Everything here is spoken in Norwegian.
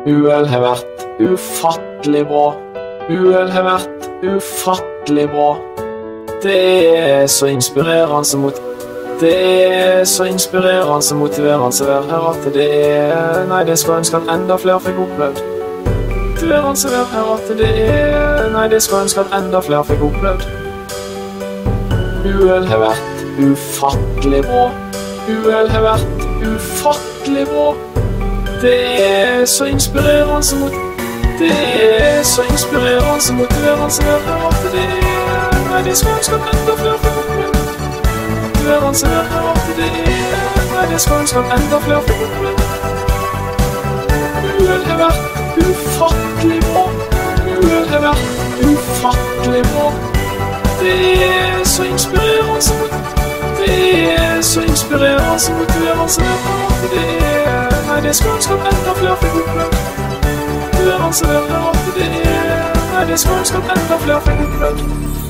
UL har vært ufattelig bra. UL har vært ufattelig bra. Det er så inspirerende Det er så inspirerende og motiverende å være her at det er... Nei, det skulle ønske at enda flere fikk opplevd. Motiverende å være her at det er... Nei, det skulle ønske at enda flere fikk opplevd. UL har vært ufattelig bra. UL har vært ufattelig bra. Det er så inspirerende Det er så inspirerende og motiverende å være her at det er... Nei, det skulle ønske at enda flere fikk opplevd. Motiverende å være her at det er... Nei, det skulle ønske at enda flere fikk opplevd. UL har vært ufattelig bra. UL har vært ufattelig bra. Det er så inspirerende Det er så inspirerende og motiverende å være her at det er... Nei, det skulle ønske at enda flere fikk opplevd. Motiverende å være her at det er... Nei, det skulle ønske at enda flere fikk opplevd.